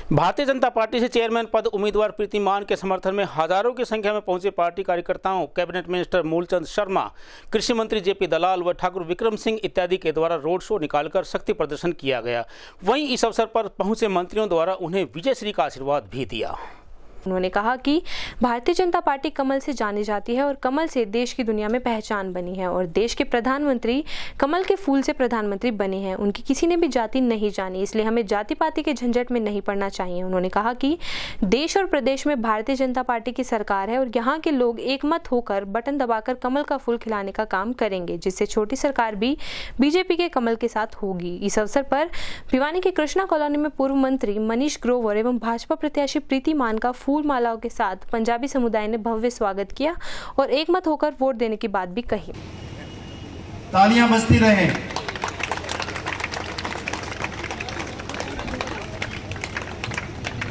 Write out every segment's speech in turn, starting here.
Bharatiya Janata party से chairman पद उम्मीदवार प्रीति मान के समर्थन में हजारों की संख्या में पहुंचे पार्टी कार्यकर्ताओं, कैबिनेट मिनिस्टर मूलचंद शर्मा, कृषि मंत्री जेपी दलाल व ठाकुर विक्रम सिंह इत्यादि के द्वारा रोड शो निकालकर शक्ति प्रदर्शन किया गया। वहीं इस अवसर पर पहुंचे मंत्रियों द्वारा उन्हें विजय श्री का आशीर्वाद भी दिया। उन्होंने कहा कि भारतीय जनता पार्टी कमल से जानी जाती है और कमल से देश की दुनिया में पहचान बनी है और देश के प्रधानमंत्री कमल के फूल से प्रधानमंत्री बने हैं। उनकी किसी ने भी जाति नहीं जानी, इसलिए हमें जाति पाति के झंझट में नहीं पड़ना चाहिए। उन्होंने कहा कि देश और प्रदेश में भारतीय जनता पार्टी की सरकार है और यहाँ के लोग एकमत होकर बटन दबाकर कमल का फूल खिलाने का काम करेंगे, जिससे छोटी सरकार भी बीजेपी के कमल के साथ होगी। इस अवसर पर भिवानी के कृष्णा कॉलोनी में पूर्व मंत्री मनीष ग्रोवर एवं भाजपा प्रत्याशी प्रीति मान का फूल मालाओं के साथ पंजाबी समुदाय ने भव्य स्वागत किया और एकमत होकर वोट देने की बात भी कही। तालियां बजती रहे।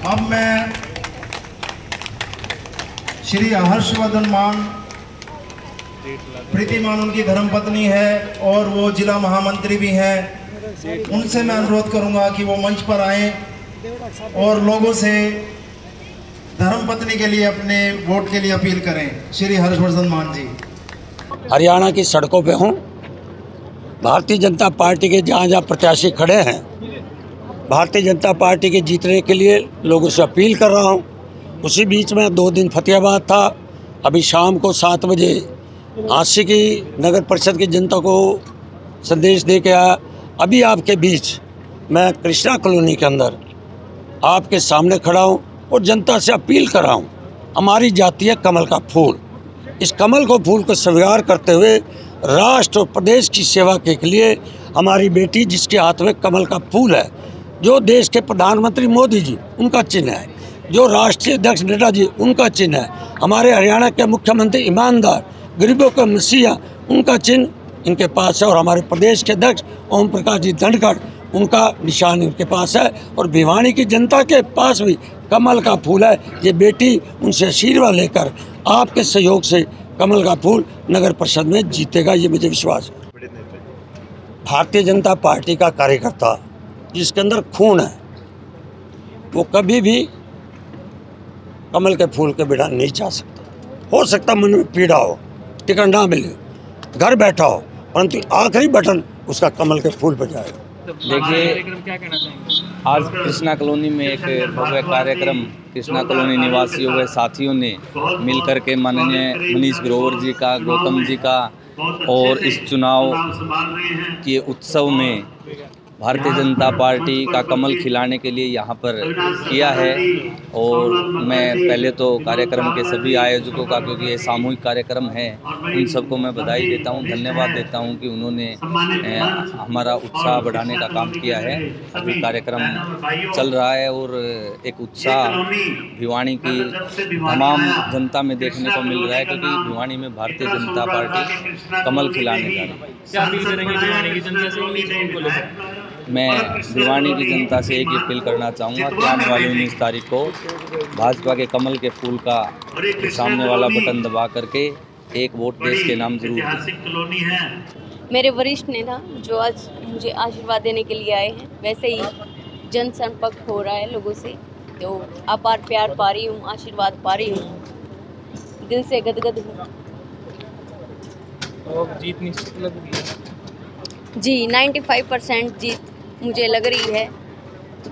अब मैं श्री हर्षवर्धन मान, प्रीति मान उनकी धर्मपत्नी है और वो जिला महामंत्री भी हैं, उनसे मैं अनुरोध करूंगा कि वो मंच पर आए और लोगों से धर्मपत्नी के लिए अपने वोट के लिए अपील करें। श्री हर्षवर्धन मान जी। हरियाणा की सड़कों पे हूँ। भारतीय जनता पार्टी के जहाँ जहाँ प्रत्याशी खड़े हैं, भारतीय जनता पार्टी के जीतने के लिए लोगों से अपील कर रहा हूँ। उसी बीच में 2 दिन फतेहाबाद था। अभी शाम को 7 बजे आशिकी नगर परिषद की जनता को संदेश दे के आया। अभी आपके बीच मैं कृष्णा कॉलोनी के अंदर आपके सामने खड़ा हूँ और जनता से अपील कर रहा हूँ। हमारी जाति है कमल का फूल। इस कमल को फूल को स्वीकार करते हुए राष्ट्र और प्रदेश की सेवा के लिए हमारी बेटी, जिसके हाथ में कमल का फूल है, जो देश के प्रधानमंत्री मोदी जी उनका चिन्ह है, जो राष्ट्रीय अध्यक्ष नड्डा जी उनका चिन्ह है, हमारे हरियाणा के मुख्यमंत्री ईमानदार, गरीबों का मसीहा उनका चिन्ह इनके पास है और हमारे प्रदेश के अध्यक्ष ओम प्रकाश जी धनखड़ उनका निशान उनके पास है और भिवानी की जनता के पास भी कमल का फूल है। ये बेटी उनसे आशीर्वाद लेकर आपके सहयोग से कमल का फूल नगर परिषद में जीतेगा, ये मुझे विश्वास है। भारतीय जनता पार्टी का कार्यकर्ता जिसके अंदर खून है, वो कभी भी कमल के फूल के बिना नहीं जा सकता। हो सकता मन में पीड़ा हो, टिकट ना मिले, घर बैठा हो, परंतु आखिरी बटन उसका कमल के फूल पर जाएगा। देखिए, आज कृष्णा कॉलोनी में एक भव्य कार्यक्रम कृष्णा कॉलोनी निवासियों व साथियों ने मिलकर के माननीय मनीष ग्रोवर जी का, गौतम जी का और इस चुनाव के उत्सव में भारतीय जनता पार्टी का कमल खिलाने के लिए यहाँ पर किया है। और मैं पहले तो कार्यक्रम के सभी आयोजकों का, क्योंकि ये सामूहिक कार्यक्रम है, उन सबको मैं बधाई देता हूँ, धन्यवाद देता हूँ कि उन्होंने हमारा उत्साह बढ़ाने का काम किया है। अभी कार्यक्रम चल रहा है और एक उत्साह भिवानी की तमाम जनता में देखने को मिल रहा है, क्योंकि भिवानी में भारतीय जनता पार्टी कमल खिलाने जा रही है। मैं भिवानी की जनता से एक अपील करना चाहूँगा कि आने वाली 19 तारीख को भाजपा के कमल के फूल का सामने वाला बटन दबा करके एक वोट देश के नाम जरूर दें। मेरे वरिष्ठ नेता जो आज मुझे आशीर्वाद देने के लिए आए हैं, वैसे ही जन संपर्क हो रहा है लोगों से, तो अपार प्यार पा रही हूँ, आशीर्वाद पा रही हूँ, दिल से गदगद हूँ। और जीत निश्चित लग रही है जी, 95% जीत मुझे लग रही है।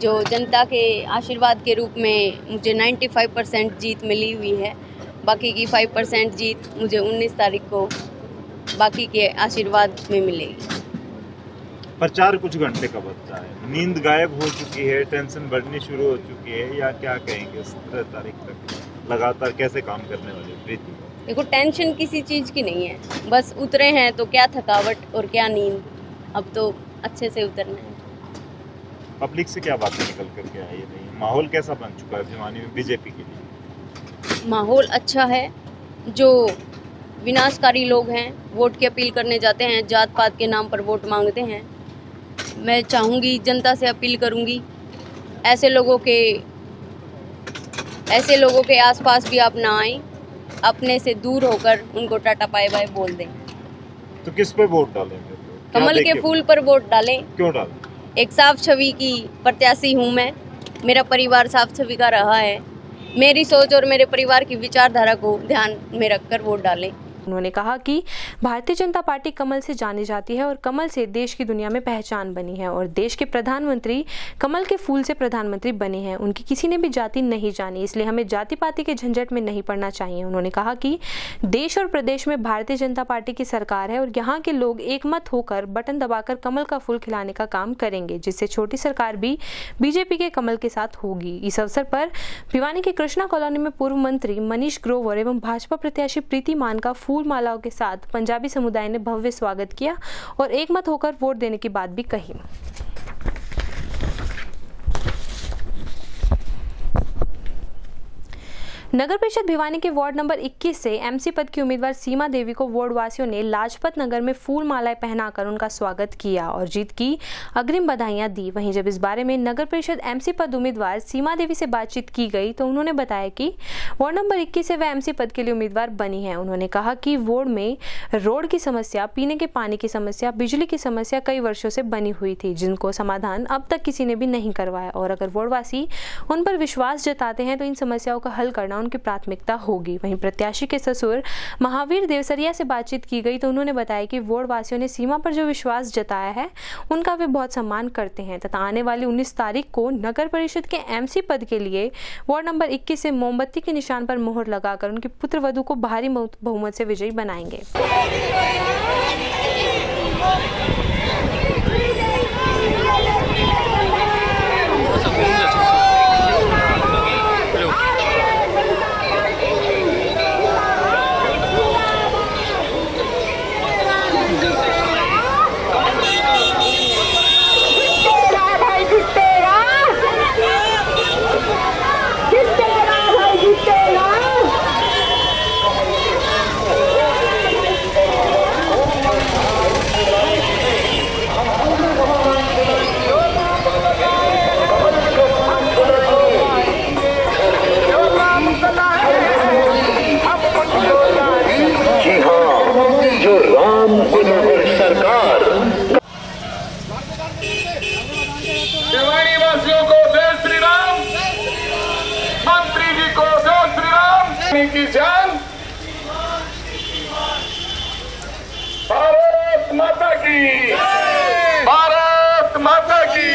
जो जनता के आशीर्वाद के रूप में मुझे 95% जीत मिली हुई है। बाकी की 5% जीत मुझे 19 तारीख को बाकी के आशीर्वाद में मिलेगी। प्रचार कुछ घंटे का बचता है, नींद गायब हो चुकी है, टेंशन बढ़नी शुरू हो चुकी है, या क्या कहेंगे 17 तारीख तक लगातार कैसे काम करने वाले प्रीति? देखो, टेंशन किसी चीज़ की नहीं है, बस उतरे हैं तो क्या थकावट और क्या नींद, अब तो अच्छे से उतरना है। पब्लिक से क्या बातें निकल करके आई है? माहौल कैसा बन चुका है भिवानी में बीजेपी के लिए? माहौल अच्छा है। जो विनाशकारी लोग हैं, वोट की अपील करने जाते हैं, जात पात के नाम पर वोट मांगते हैं, मैं चाहूँगी, जनता से अपील करूँगी, ऐसे लोगों के आसपास भी आप ना आएं, अपने से दूर होकर उनको टाटा बाय बाय बोल दें। तो किस पे वोट डालेंगे? कमल के फूल पर वोट डालें। क्यों डालें? एक साफ छवि की प्रत्याशी हूँ मैं, मेरा परिवार साफ छवि का रहा है। मेरी सोच और मेरे परिवार की विचारधारा को ध्यान में रखकर वोट डालें। उन्होंने कहा कि भारतीय जनता पार्टी कमल से जानी जाती है और कमल से देश की दुनिया में पहचान बनी है और देश के प्रधानमंत्री कमल के फूल से प्रधानमंत्री बने हैं। उनकी किसी ने भी जाति नहीं जानी, इसलिए हमें जाति पाति के झंझट में नहीं पड़ना चाहिए। उन्होंने कहा कि देश और प्रदेश में भारतीय जनता पार्टी की सरकार है और यहाँ के लोग एकमत होकर बटन दबाकर कमल का फूल खिलाने का काम करेंगे, जिससे छोटी सरकार भी बीजेपी के कमल के साथ होगी। इस अवसर पर भिवानी के कृष्णा कॉलोनी में पूर्व मंत्री मनीष ग्रोवर एवं भाजपा प्रत्याशी प्रीति मान का फूल मालाओं के साथ पंजाबी समुदाय ने भव्य स्वागत किया और एकमत होकर वोट देने की बात भी कही। नगर परिषद भिवानी के वार्ड नंबर 21 से एमसी पद की उम्मीदवार सीमा देवी को वार्ड वासियों ने लाजपत नगर में फूल मालाएं पहनाकर उनका स्वागत किया और जीत की अग्रिम बधाइयां दी। वहीं जब इस बारे में नगर परिषद एमसी पद उम्मीदवार सीमा देवी से बातचीत की गई तो उन्होंने बताया कि वार्ड नंबर 21 से वह एमसी पद के लिए उम्मीदवार बनी है। उन्होंने कहा कि वार्ड में रोड की समस्या, पीने के पानी की समस्या, बिजली की समस्या कई वर्षों से बनी हुई थी, जिनको समाधान अब तक किसी ने भी नहीं करवाया और अगर वार्डवासी उन पर विश्वास जताते हैं तो इन समस्याओं का हल करना उनकी प्राथमिकता होगी। वहीं प्रत्याशी के ससुर महावीर देवसरिया से बातचीत की गई तो उन्होंने बताया कि वार्ड वासियों ने सीमा पर जो विश्वास जताया है उनका वे बहुत सम्मान करते हैं तथा आने वाली 19 तारीख को नगर परिषद के एमसी पद के लिए वार्ड नंबर 21 से मोमबत्ती के निशान पर मोहर लगाकर उनकी पुत्रवधू को भारी बहुमत से विजयी बनाएंगे। भिवानी वासियों को जय श्री राम, मंत्री जी को जय श्री राम की जान। भारत माता की, भारत माता की,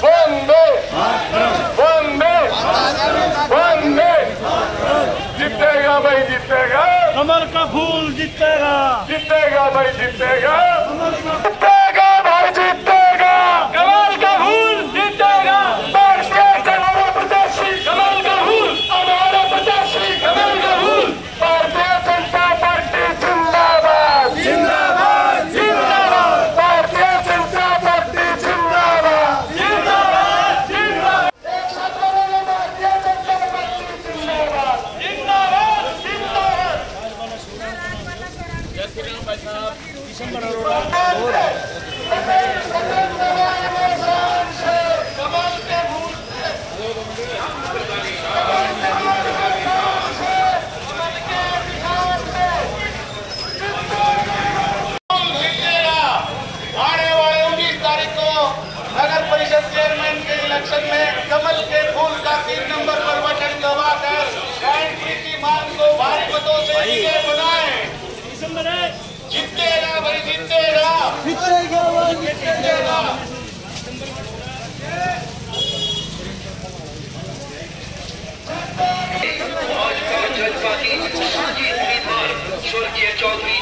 वंदे वंदे वंदे। जीतेगा भाई जीतेगा, कमल का फूल जीतेगा, जीतेगा भाई जीतेगा, जीतेगा भाई जीतेगा, कमल का फूल जीतेगा। भारतीय जनता प्रत्याशी कमल का फूल, हमारा प्रत्याशी कमल का फूल। भारतीय जनता पार्टी जिंदाबाद जिंदाबाद जिंदाबाद, भारतीय जनता पार्टी जिंदाबाद जिंदाबाद जिंदाबाद, भारतीय जनता पार्टी जिंदाबाद जिंदाबाद जिंदाबाद। जय श्री राम भाई साहब। दिसंबर चेयरमैन के इलेक्शन में कमल के फूल का 3 नंबर पर बटन दबाकर की मांग को भारी मतों से विजय बनाए। जीतेगा भाई जीतेगा, जीतेगा भाई जीतेगा। भाजपा की उम्मीदवार स्वर्गीय चौधरी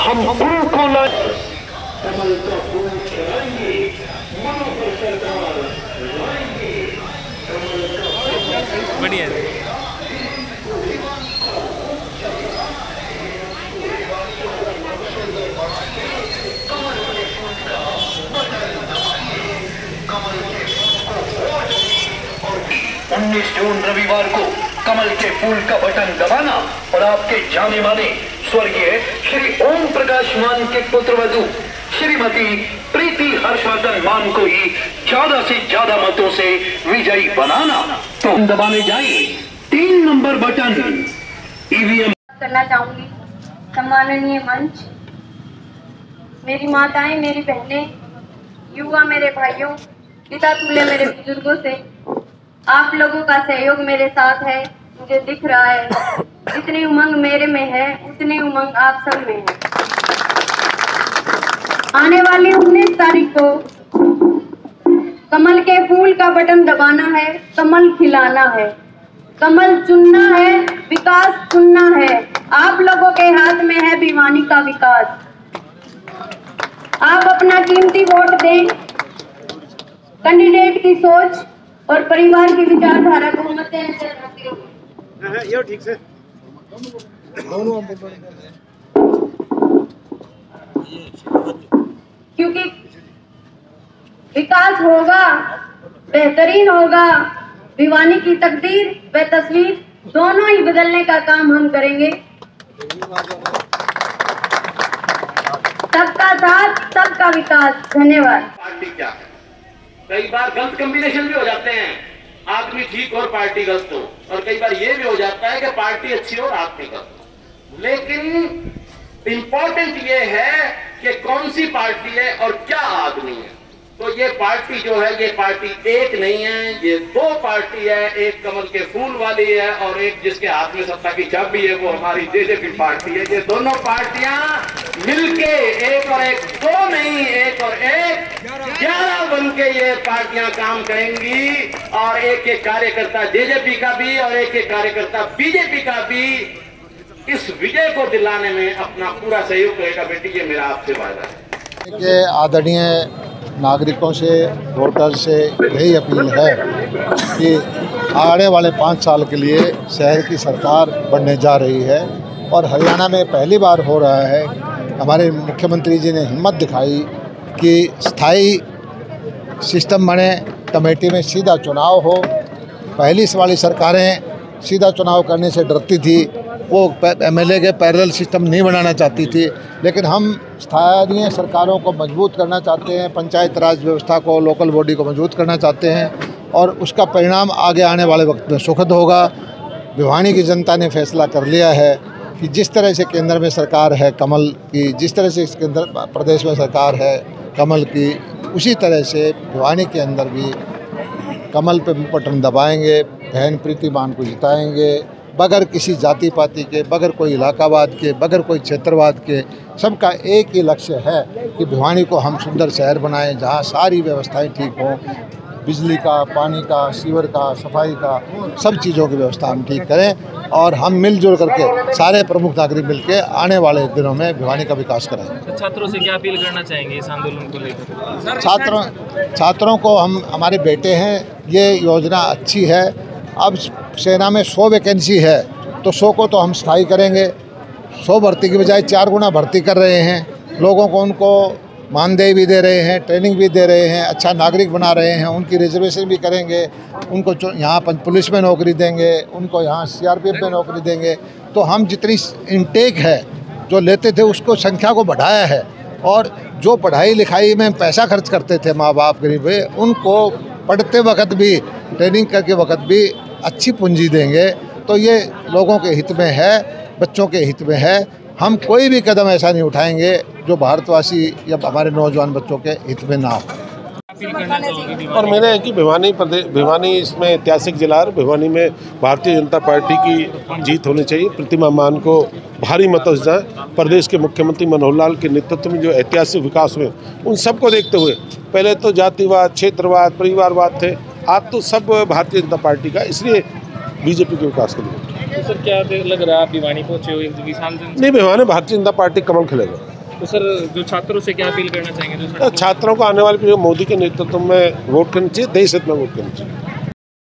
हम उनको बढ़िया। 19 जून रविवार को कमल के फूल का बटन दबाना और आपके जाने माने स्वर्गीय श्री ओम प्रकाश मान के पुत्रवधू श्रीमती प्रीति हर्षवर्धन मान को ही ज्यादा से ज्यादा मतों से विजयी बनाना। तो दबाने जाइए 3 नंबर बटन ईवीएम। करना चाहूंगी सम्माननीय मंच, मेरी माताएं, मेरी बहनें, युवा मेरे भाइयों, पिता तुल्य मेरे बुजुर्गों से आप लोगों का सहयोग मेरे साथ है, मुझे दिख रहा है। जितनी उमंग मेरे में है उतनी उमंग आप सब में है। आने वाली 19 तारीख को कमल के फूल का बटन दबाना है, कमल खिलाना है, कमल चुनना है, विकास चुनना है। आप लोगों के हाथ में है भिवानी का विकास। आप अपना कीमती वोट दें। कैंडिडेट की सोच और परिवार की विचारधारा को मद्देनजर रखते हुए ये ठीक से क्योंकि विकास होगा, बेहतरीन होगा, भिवानी की तकदीर व तस्वीर दोनों ही बदलने का काम हम करेंगे। सबका साथ, सबका विकास। धन्यवाद। पार्टी क्या है? कई बार गलत कॉम्बिनेशन भी हो जाते हैं, आदमी ठीक और पार्टी गलत हो, और कई बार ये भी हो जाता है कि पार्टी अच्छी हो और आदमी गलत हो। लेकिन इंपॉर्टेंट ये है कि कौन सी पार्टी है और क्या आदमी है। तो ये पार्टी जो है, ये पार्टी एक नहीं है, ये 2 पार्टी है। एक कमल के फूल वाली है और एक जिसके हाथ में सत्ता की चाबी है, वो हमारी जेजेपी पार्टी है। ये दोनों पार्टियां मिलके एक और एक 2 नहीं, 1 और 1 11 बन के ये पार्टियां काम करेंगी। और एक एक कार्यकर्ता जेजेपी का भी और एक एक कार्यकर्ता बीजेपी का भी इस विजय को दिलाने में अपना पूरा सहयोग करेगा। बेटी, ये मेरा आपसे वादा है। आदरणीय नागरिकों से, वोटर से यही अपील है कि आने वाले 5 साल के लिए शहर की सरकार बनने जा रही है और हरियाणा में पहली बार हो रहा है। हमारे मुख्यमंत्री जी ने हिम्मत दिखाई कि स्थायी सिस्टम बने, कमेटी में सीधा चुनाव हो। पहली वाली सरकारें सीधा चुनाव करने से डरती थी, वो एमएलए के पैरेलल सिस्टम नहीं बनाना चाहती थी। लेकिन हम स्थानीय सरकारों को मजबूत करना चाहते हैं, पंचायत राज व्यवस्था को, लोकल बॉडी को मजबूत करना चाहते हैं और उसका परिणाम आगे आने वाले वक्त में सुखद होगा। भिवानी की जनता ने फैसला कर लिया है कि जिस तरह से केंद्र में सरकार है कमल की, जिस तरह से केंद्र प्रदेश में सरकार है कमल की, उसी तरह से भिवानी के अंदर भी कमल पे बटन दबाएंगे, बहन प्रीति मान को जिताएंगे, बगैर किसी जाति पाति के, बगैर कोई इलाकावाद के, बगैर कोई क्षेत्रवाद के। सबका एक ही लक्ष्य है कि भिवानी को हम सुंदर शहर बनाएं, जहां सारी व्यवस्थाएं ठीक हों, बिजली का, पानी का, सीवर का, सफाई का, सब चीज़ों की व्यवस्था हम ठीक करें और हम मिलजुल करके सारे प्रमुख नागरिक मिलकर आने वाले दिनों में भिवानी का विकास करें। छात्रों से क्या अपील करना चाहेंगे इस आंदोलन को लेकर? छात्रों को हम, हमारे बेटे हैं, ये योजना अच्छी है। अब सेना में 100 वैकेंसी है तो 100 को तो हम स्थायी करेंगे। 100 भर्ती की बजाय 4 गुना भर्ती कर रहे हैं। लोगों को उनको मानदेय भी दे रहे हैं, ट्रेनिंग भी दे रहे हैं, अच्छा नागरिक बना रहे हैं, उनकी रिजर्वेशन भी करेंगे, उनको यहाँ पुलिस में नौकरी देंगे, उनको यहाँ CRPF में नौकरी देंगे। तो हम जितनी इनटेक है जो लेते थे उसको संख्या को बढ़ाया है और जो पढ़ाई लिखाई में पैसा खर्च करते थे माँ बाप गरीब, उनको पढ़ते वक्त भी, ट्रेनिंग करके वक्त भी अच्छी पूंजी देंगे। तो ये लोगों के हित में है, बच्चों के हित में है। हम कोई भी कदम ऐसा नहीं उठाएंगे जो भारतवासी या हमारे नौजवान बच्चों के हित में ना हो। और मैंने है कि भिवानी इसमें ऐतिहासिक जिला है। भिवानी में भारतीय जनता पार्टी की जीत होनी चाहिए। प्रतिमा मान को भारी मतों से जाए। प्रदेश के मुख्यमंत्री मनोहर लाल के नेतृत्व में जो ऐतिहासिक विकास हुए, उन सबको देखते हुए, पहले तो जातिवाद, क्षेत्रवाद, परिवारवाद थे, आज तो सब भारतीय जनता पार्टी का, इसलिए बीजेपी के विकास के लिए। तो सर क्या लग रहा है, आप भिवानी पहुँचे हो, 1 साल से? नहीं, भिवानी भारतीय जनता पार्टी कमल खिलेगा। तो सर जो छात्रों से क्या अपील करना चाहेंगे? छात्रों को आने वाले मोदी के नेतृत्व में वोट करनी चाहिए, देश हित में वोट करनी चाहिए।